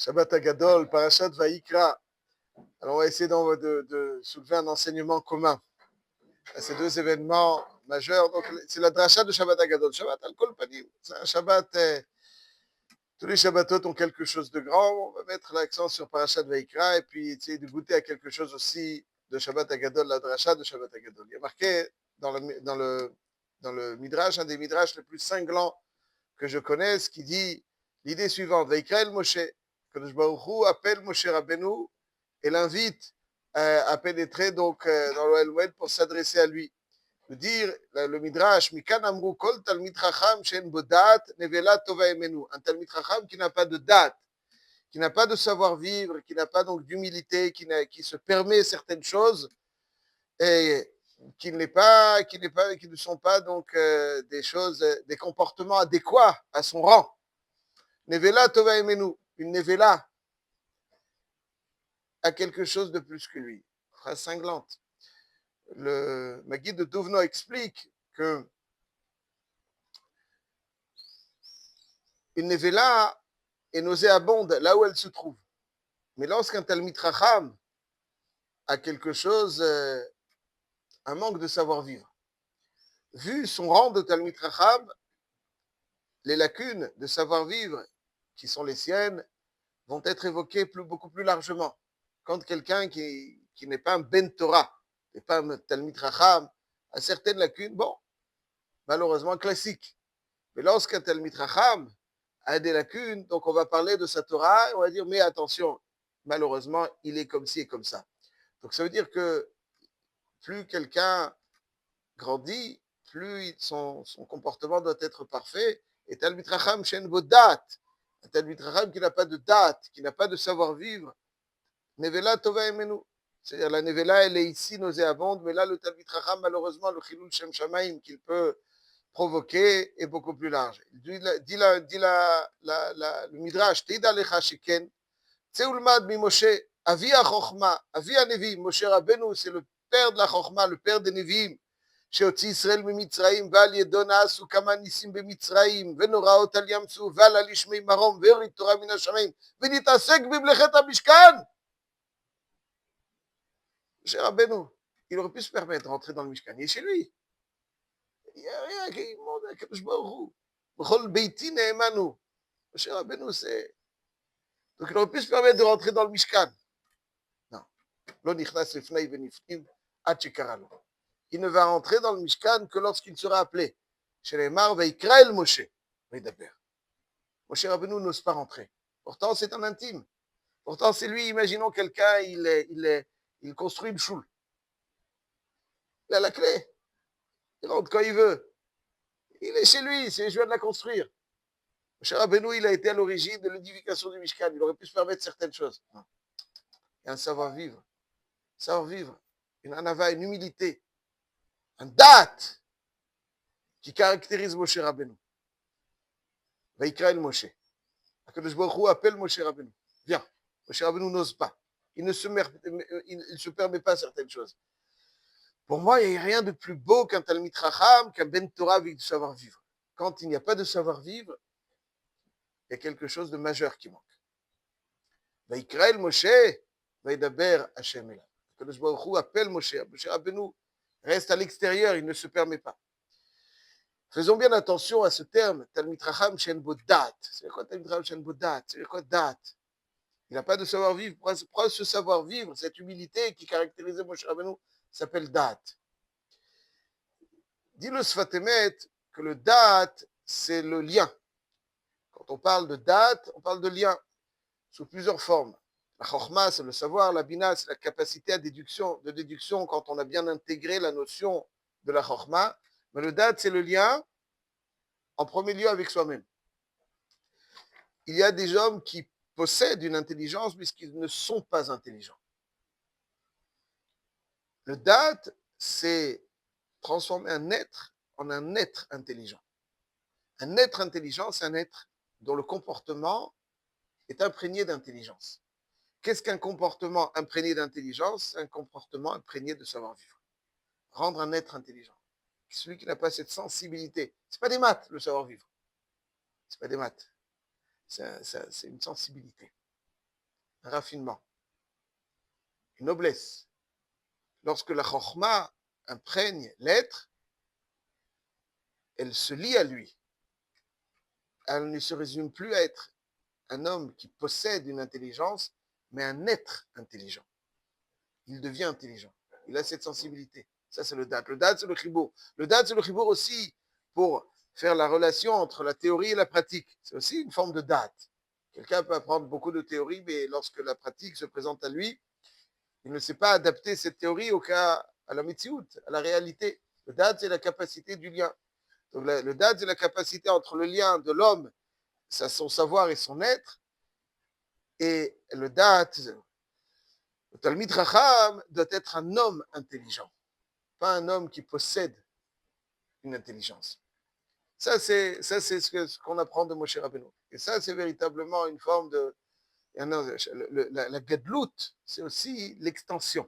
Shabbat Agadol, Parashat Vaïkra. Alors, on va essayer de soulever un enseignement commun à ces deux événements majeurs. Donc, c'est la dracha de Shabbat Agadol. Shabbat Al-Kol Panim. C'est un Shabbat. Tous les Shabbatot ont quelque chose de grand. On va mettre l'accent sur Parashat Vaïkra et puis essayer de goûter à quelque chose aussi de Shabbat Agadol, la dracha de Shabbat Agadol. Il y a marqué dans le Midrash, un des Midrash les plus cinglants que je connaisse, qui dit l'idée suivante: Vaïkra el Moshe, Kadosh Baruch Hu appelle Moshe Rabbeinu et l'invite à pénétrer donc dans l'Ohel Moed pour s'adresser à lui. De dire le Midrash, Mikan Amru Kol Talmid Chacham Shen Bodat Nevela Tova Emenu, un Talmid Chacham qui n'a pas de date, qui n'a pas de savoir-vivre, qui n'a pas donc d'humilité, qui se permet certaines choses et qui ne sont pas donc des choses, des comportements adéquats à son rang. Nevela Tova Emenu, une Nevela a quelque chose de plus que lui. Phrase cinglante. Le Maguide de Duvno explique que une Nevela est nauséabonde là où elle se trouve. Mais lorsqu'un Talmid Chacham a quelque chose, un manque de savoir-vivre, vu son rang de Talmid Chacham, les lacunes de savoir-vivre qui sont les siennes vont être évoquées beaucoup plus largement. Quand quelqu'un qui n'est pas un Ben Torah, n'est pas un Talmid Chacham, a certaines lacunes, bon, malheureusement classiques. Mais lorsqu'un Talmid Chacham a des lacunes, donc on va parler de sa Torah, on va dire, mais attention, malheureusement, il est comme ci et comme ça. Donc ça veut dire que plus quelqu'un grandit, plus son comportement doit être parfait. Et Talmid Chacham shen bo dat, un Talmid Chacham qui n'a pas de date, qui n'a pas de savoir-vivre, Nevela tova emenu. C'est-à-dire la Nevela, elle est ici nauséabonde, mais là, le Talmid Chacham, malheureusement, le Chilul Shem Shamaim qu'il peut provoqué est beaucoup plus large. Dit le Midrash, Tida lecha sheken, Tseulmad mi Moshe, Avi ha-chochma, Avi ha-nevi, Moshe Rabbeinu, c'est le père de la chochma, le père des Nevi'im, שהוציא ישראל ממצרים, ועל ידו נעשו כמה ניסים במצרים, ונוראות על ים סוף, ועל על ישמי מרום, והוריד תורה מן השמיים, ונתעסק במלאכת המשכן. Moshe Rabbeinu, il aurait pu se permettre de rentrer dans le Mishkan, il est chez lui. Il n'y a rien qui demande à Kadosh Baruch Hu. B'chol beiti ne'emanu. Moshe Rabbeinu, c'est... Donc il aurait pu se permettre de rentrer dans le Mishkan. Non. Lo nichnas lefnei veniftim ad shekara lo. Il ne va rentrer dans le Mishkan que lorsqu'il sera appelé. Chez les Mar veikra el Moshe. Medaber. Moshe Rabbeinu n'ose pas rentrer. Pourtant, c'est un intime. Pourtant, c'est lui, imaginons quelqu'un, il construit une choule. Il a la clé. Il rentre quand il veut. Il est chez lui, c'est je viens de la construire. Moshe Rabbeinu, il a été à l'origine de l'édification du Mishkan. Il aurait pu se permettre certaines choses. Non. Il y a un savoir-vivre. Savoir-vivre. Une anava, une humilité. Un date qui caractérise Moshe Rabbeinu. Vaïkra el Moshe. Akadosh Baruch Hu appelle Moshe Rabbeinu. Viens. Moshe Rabbeinu n'ose pas. Il ne se permet pas certaines choses. Pour moi, il n'y a rien de plus beau qu'un Talmid Chacham, qu'un Ben Torah avec du savoir-vivre. Quand il n'y a pas de savoir-vivre, il y a quelque chose de majeur qui manque. Vaïkra el Moshe, Vaïdaber Hashem Elav. Akadosh Baruch Hu appelle Moshe. Moshe Rabbeinu reste à l'extérieur, il ne se permet pas. Faisons bien attention à ce terme, Talmid Chacham Shen Bodat. C'est quoi Talmid Chacham Shen Bodat? C'est quoi date? Il n'a pas de savoir-vivre. Pourquoi ce savoir-vivre, cette humilité qui caractérisait Moshe Rabbeinu, s'appelle date? Dit le Sfat Emet que le date, c'est le lien. Quand on parle de date, on parle de lien sous plusieurs formes. La chokhma, c'est le savoir, la bina, c'est la capacité de déduction quand on a bien intégré la notion de la chokhma. Mais le date, c'est le lien, en premier lieu, avec soi-même. Il y a des hommes qui possèdent une intelligence, mais qui ne sont pas intelligents. Le date, c'est transformer un être en un être intelligent. Un être intelligent, c'est un être dont le comportement est imprégné d'intelligence. Qu'est-ce qu'un comportement imprégné d'intelligence? C'est un comportement imprégné de savoir-vivre. Rendre un être intelligent. Celui qui n'a pas cette sensibilité. Ce n'est pas des maths, le savoir-vivre. Ce n'est pas des maths. C'est une sensibilité. un raffinement, une noblesse. Lorsque la chokhma imprègne l'être, elle se lie à lui. Elle ne se résume plus à être un homme qui possède une intelligence, mais un être intelligent. Il devient intelligent. Il a cette sensibilité. Ça, c'est le dad. Le dad, c'est le chibour. Le dad, c'est le chibour aussi pour faire la relation entre la théorie et la pratique. C'est aussi une forme de dad. Quelqu'un peut apprendre beaucoup de théorie, mais lorsque la pratique se présente à lui, il ne sait pas adapter cette théorie au cas, à la mitziout, à la réalité. Le dad, c'est la capacité du lien. Donc, le dad, c'est la capacité entre le lien de l'homme, son savoir et son être, et le dad, le Talmid Racham doit être un homme intelligent, pas un homme qui possède une intelligence. Ça, c'est ce qu'on apprend de Moshe Rabbeinu. Et ça, c'est véritablement une forme de... La gadlout, c'est aussi l'extension.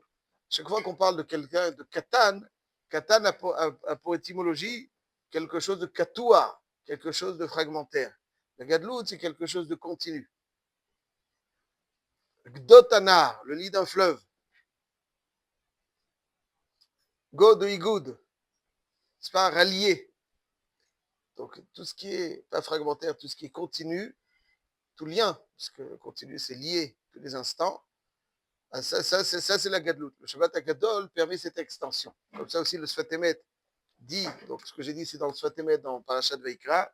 Chaque fois qu'on parle de quelqu'un de katan, katan a pour étymologie quelque chose de katoua, quelque chose de fragmentaire. La gadlout, c'est quelque chose de continu. Gdotanar, le lit d'un fleuve. Go de Igoud, c'est pas rallié. Donc tout ce qui est pas fragmentaire, tout ce qui est continu, tout lien, parce que continu c'est lié tous les instants, ça c'est la gadlout. Le Shabbat Agadol permet cette extension. Comme ça aussi le Sfat Emet dit, donc ce que j'ai dit c'est dans le Sfat Emet, dans Parashat Veikra,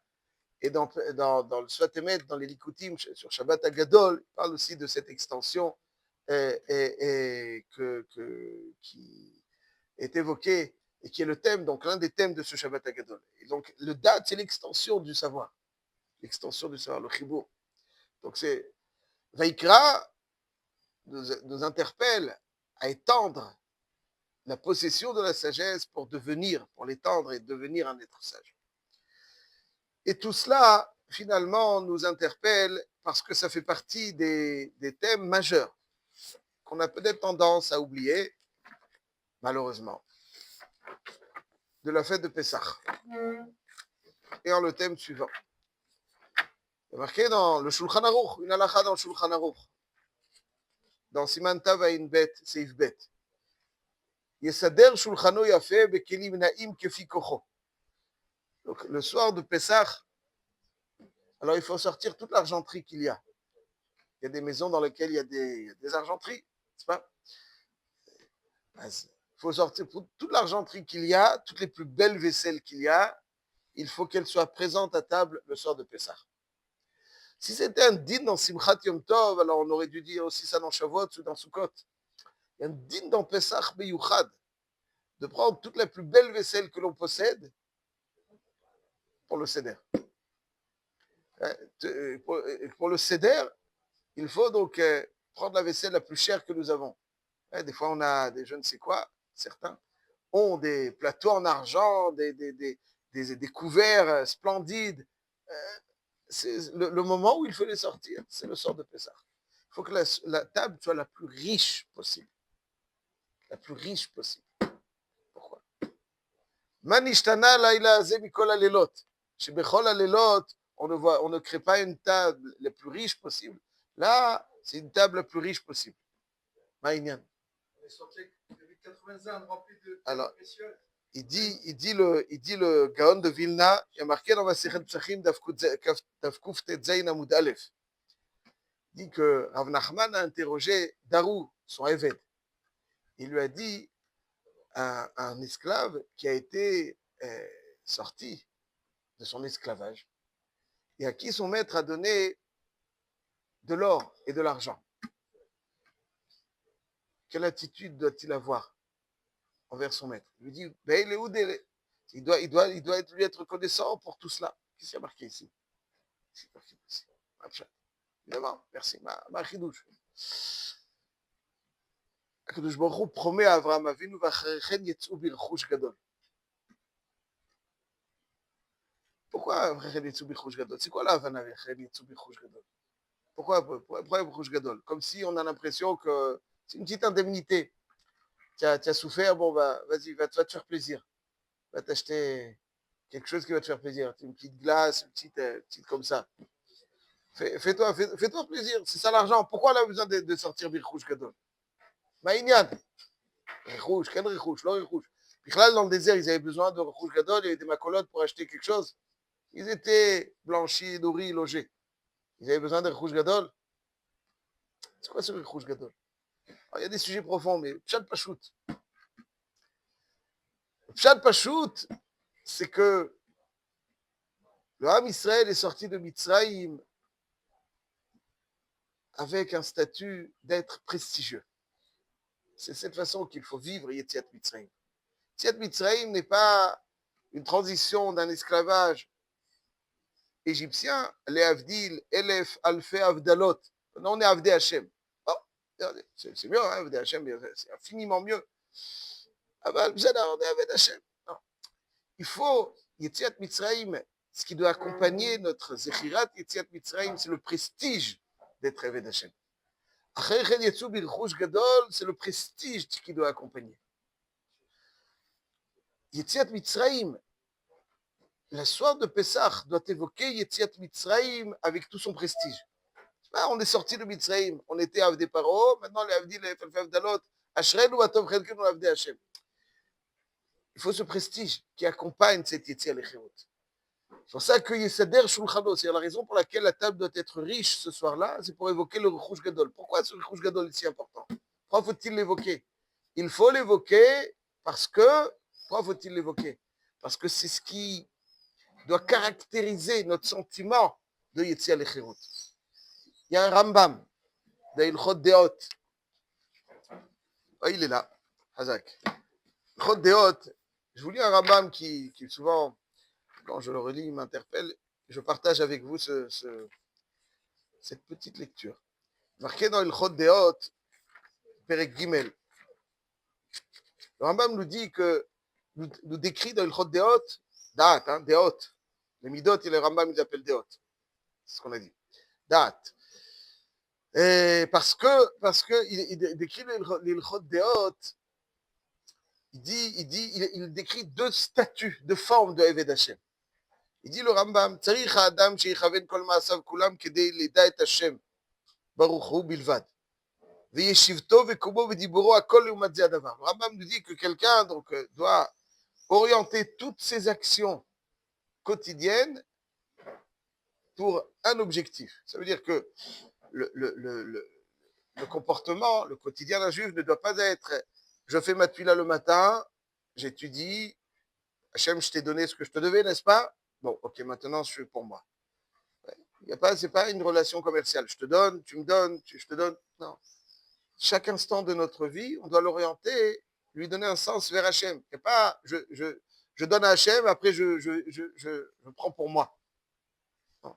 et dans le Sfat Emet, dans les Likutim sur Shabbat Agadol, il parle aussi de cette extension qui est évoquée et qui est le thème, donc l'un des thèmes de ce Shabbat Agadol. Et donc le dad, c'est l'extension du savoir, le chibour. Donc c'est Vaikra nous interpelle à étendre la possession de la sagesse pour l'étendre et devenir un être sage. Et tout cela, finalement, nous interpelle parce que ça fait partie des thèmes majeurs qu'on a peut-être tendance à oublier, malheureusement, de la fête de Pessah. Et en le thème suivant. Il y a marqué dans le Shulchan Aruch, une halakha dans le Shulchan Aruch, dans Siman Tav Ayin Bet, Seif Bet. Yesader Shulchano Yafe Bekelim Naim Kefi Kocho. Donc, le soir de Pessah, alors il faut sortir toute l'argenterie qu'il y a. Il y a des maisons dans lesquelles il y a des argenteries, n'est-ce pas? Il faut sortir toute l'argenterie qu'il y a, toutes les plus belles vaisselles qu'il y a, il faut qu'elles soient présentes à table le soir de Pessah. Si c'était un din dans Simchat Yom Tov, alors on aurait dû dire aussi ça dans Shavuot ou dans Sukkot. Il y a un din dans Pessah Beyuchad, de prendre toute la plus belle vaisselle que l'on possède pour le Seder. Pour le Seder, il faut donc prendre la vaisselle la plus chère que nous avons. Des fois, on a des je ne sais quoi, certains ont des plateaux en argent, des couverts splendides. C'est le moment où il faut les sortir, c'est le sort de Pessah. Il faut que la table soit la plus riche possible. La plus riche possible. Pourquoi? Manishtana laïla zemikol alelot. Chez Bechol alelot, on ne crée pas une table la plus riche possible. Là, c'est une table la plus riche possible. Maïnian. On est sorti avec 80 ans remplis de Alors, précieux. il dit le Gaon de Vilna, il y a marqué dans la Sechet Psachim Davkuf Tetzain Amud Aleph. Il dit que Rav Nachman a interrogé Darou, son évêque. Il lui a dit un esclave qui a été sorti de son esclavage et à qui son maître a donné de l'or et de l'argent. Quelle attitude doit-il avoir envers son maître? Il lui dit, ben, il est où il doit lui être reconnaissant pour tout cela. Qu'est-ce qu'il y a marqué ici? C'est marqué ici. Évidemment, merci. Ma chidouche. הקדוש ברוך הוא promet à Avraham Avinu, ואחריכם יצאו ברכוש גדול. Pourquoi ואחריכם יצאו ברכוש גדול? C'est quoi la Havana ואחריכם יצאו ברכוש גדול? Pourquoi ברכוש גדול? Comme si on a l'impression que c'est une petite indemnité. Tu as souffert, bon, bah, vas-y, va te faire plaisir. Va t'acheter quelque chose qui va te faire plaisir. Une petite glace, une petite comme ça. Fais-toi plaisir. C'est ça l'argent. Pourquoi on a besoin de sortir Birchouch Gadol? Maïnian. Rouge, quel rouge, l'or rouge. Puis là, dans le désert, ils avaient besoin de rouge gadol, il y avait des macolotes pour acheter quelque chose. Ils étaient blanchis, nourris, logés. Ils avaient besoin de rouge gadol. C'est quoi ce rouge gadol? Il y a des sujets profonds, mais Pshat Pachout. Pshat Pachout, c'est que le Ham Israël est sorti de Mitzrayim avec un statut d'être prestigieux. C'est cette façon qu'il faut vivre Yetziat Mitzrayim. Yetziat Mitzrayim n'est pas une transition d'un esclavage égyptien, les Avdil, Elef, Alfé, Avdalot. Non, on est Avdé Hachem. Oh, c'est mieux, hein, Avdé Hachem, c'est infiniment mieux. Ah ben, on est Avdé Hachem. Non. Il faut, Yetziat Mitzrayim, ce qui doit accompagner notre Zechirat, Yetziat Mitzrayim, c'est le prestige d'être Avdé Hachem. Achaychen Yetzu Birchouch Gadol, c'est le prestige qui doit accompagner. Yetziat Mitzrayim, la soirée de Pessah doit évoquer Yetziat Mitzrayim avec tout son prestige. Ah, on est sorti de Mitzrayim, on était Avdé Paro, maintenant les Avdil, les Felfel Dalot, Ashrenu Atov Chelkenu Avdé Hashem. Il faut ce prestige qui accompagne cette Yetziat Lechirut. C'est pour ça que Yesader Shulchano, c'est la raison pour laquelle la table doit être riche ce soir-là, c'est pour évoquer le Rouch Gadol. Pourquoi ce Rouch Gadol est si important? Pourquoi faut-il l'évoquer? Il faut l'évoquer parce que, pourquoi faut-il l'évoquer? Parce que c'est ce qui doit caractériser notre sentiment de Yetziat Lechirut. Il y a un Rambam, d'Ilchot Deot. Oh, il est là, Hazak. Ilchot Deot, je vous lis un Rambam qui souvent, quand je le relis, il m'interpelle. Je partage avec vous cette petite lecture. Marqué dans Ilchot Deot, Perek Gimel. Le Rambam nous dit que, nous décrit dans Ilchot Deot, Daat, hein, Deot. Les Midot et le Rambam, ils appellent Deot. C'est ce qu'on a dit. Daat. Et parce que il décrit l'Ilchot Deot, il décrit deux statuts, deux formes de Eved Hashem. Il dit le Rambam, Tzarich ha'adam sheyichaven kol ma'asav kulam kedei leda et Hashem baruch hu bilvad. Ve'yeshivto ve'kumo ve'diburo hakol u'mat ze hadavar. Le Rambam nous dit que quelqu'un donc doit orienter toutes ses actions quotidiennes pour un objectif. Ça veut dire que le comportement, le quotidien d'un juif ne doit pas être je fais ma tuila le matin, j'étudie, Hachem, je t'ai donné ce que je te devais, n'est-ce pas? Bon, ok, maintenant je fais pour moi. C'est pas une relation commerciale. Je te donne, tu me donnes, je te donne. Non. Chaque instant de notre vie, on doit l'orienter, lui donner un sens vers Hachem. Et pas je donne à Hachem, après je prends pour moi. Non.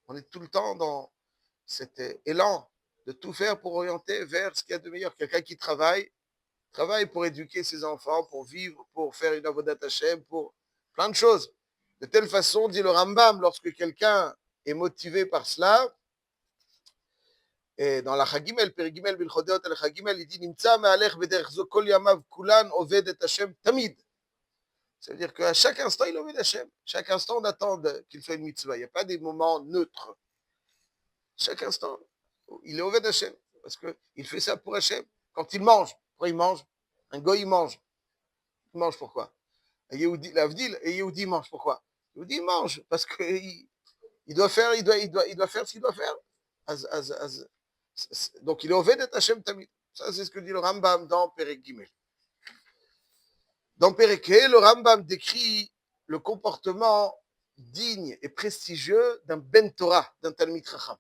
On est tout le temps dans cet élan de tout faire pour orienter vers ce qu'il y a de meilleur. Quelqu'un qui travaille pour éduquer ses enfants, pour vivre, pour faire une avodat Hashem, pour plein de choses. De telle façon, dit le Rambam, lorsque quelqu'un est motivé par cela, et dans la Chagimel, Perigimel, Bilchodeot, la Chagimel, il dit Nimtza me'alech v'derech zo kol yamav kulan oved et Hashem tamid. Ça veut dire qu'à chaque instant, il oved Hashem. Chaque instant, on attend qu'il fait une mitzvah. Il n'y a pas des moments neutres. Chaque instant, il est oved Hashem. Parce qu'il fait ça pour Hashem. Quand il mange, pourquoi il mange? Un goy, il mange. Il mange pourquoi? L'Avdil, et Yehudi mange pourquoi? Yehudi mange parce qu'il doit faire, il doit faire ce qu'il doit faire. Donc il est oved et Hashem tamid. Ça, c'est ce que dit le Rambam dans Perek Gimel. Dans Perek He, le Rambam décrit le comportement digne et prestigieux d'un Ben Torah, d'un Talmid Chacham.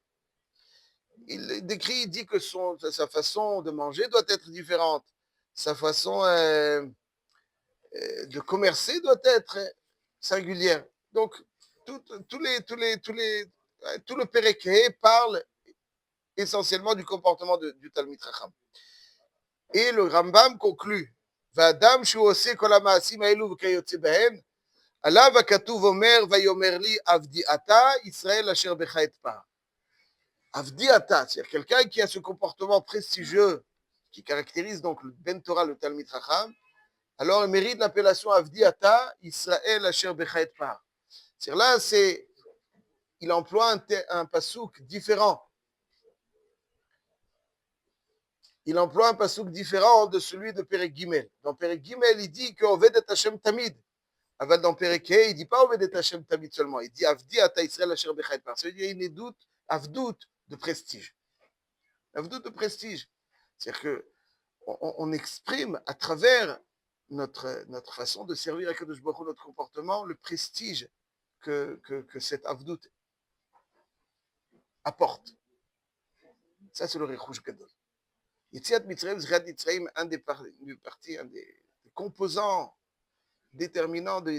Il décrit, il dit que sa façon de manger doit être différente. Sa façon de commercer doit être singulière. Donc, tout le Perek He parle essentiellement du comportement du Talmid Chacham. Et le Rambam conclut V'adam shu oseh kol ha'ma'asim ha'elu v'kayotze behen, alav ha'katuv omer vayomer li avdi ata Israël asher becha et par. Avdi ata, c'est-à-dire quelqu'un qui a ce comportement prestigieux qui caractérise donc le Ben Torah, le Talmid Chacham, alors il mérite l'appellation Avdi ata Israël asher becha et par. C'est-à-dire là, c'est il emploie un pasouk différent. Il emploie un pasouk différent de celui de Perek Gimel. Dans Perek Gimel, il dit que Oved et Hashem Tamid. Aval dans Perek He, il dit pas Oved et Hashem Tamid seulement. Il dit Avdi ata Israël asher bechayt par. Ça veut dire une doute, avdout de prestige. Avdout de prestige. C'est-à-dire que on exprime à travers notre façon de servir à Kadosh Baruch Hu, notre comportement, le prestige que cette avdout apporte. Ça, c'est le Rechouch Gadol. Yetziat Mitzrayim, Zriat Mitzrayim, un des parties, un des composants déterminants de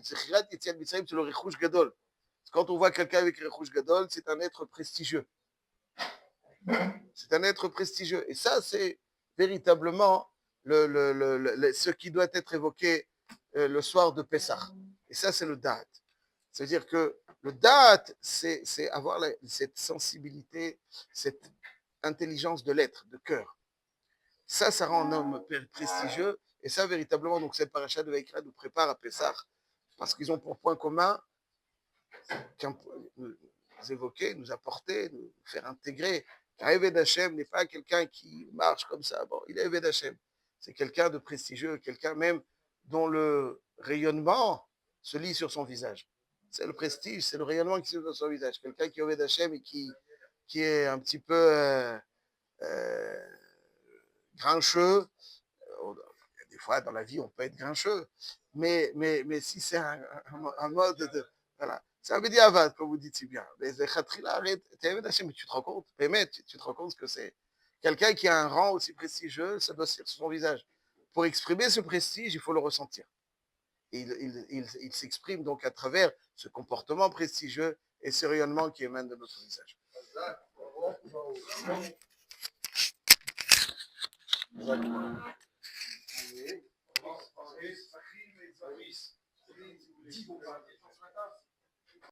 Zriat Yetziat Mitzrayim, c'est le Rechouch Gadol. Quand on voit quelqu'un avec Rechouch Gadol, c'est un être prestigieux. C'est un être prestigieux. Et ça, c'est véritablement ce qui doit être évoqué le soir de Pessah. Et ça, c'est le Da'at. C'est-à-dire que le Da'at, c'est avoir cette sensibilité, cette intelligence de l'être, de cœur. Ça rend un homme prestigieux. Et ça, véritablement, donc cette paracha de Vaïkra nous prépare à Pessah, parce qu'ils ont pour point commun nous évoquer, nous apporter, nous faire intégrer. Eved Hashem n'est pas quelqu'un qui marche comme ça. Bon, il est Eved Hashem. C'est quelqu'un de prestigieux, quelqu'un même dont le rayonnement se lit sur son visage. C'est le prestige, c'est le rayonnement qui se lit sur son visage. Quelqu'un qui est Eved Hashem et qui est un petit peu grincheux. Des fois, dans la vie, on peut être grincheux. Mais si c'est un mode de... Voilà. C'est un bédiavad, comme vous dites si bien. Mais tu te rends compte, tu te rends compte que c'est quelqu'un qui a un rang aussi prestigieux, ça doit se lire sur son visage. Pour exprimer ce prestige, il faut le ressentir. Et il s'exprime donc à travers ce comportement prestigieux et ce rayonnement qui émane de notre visage.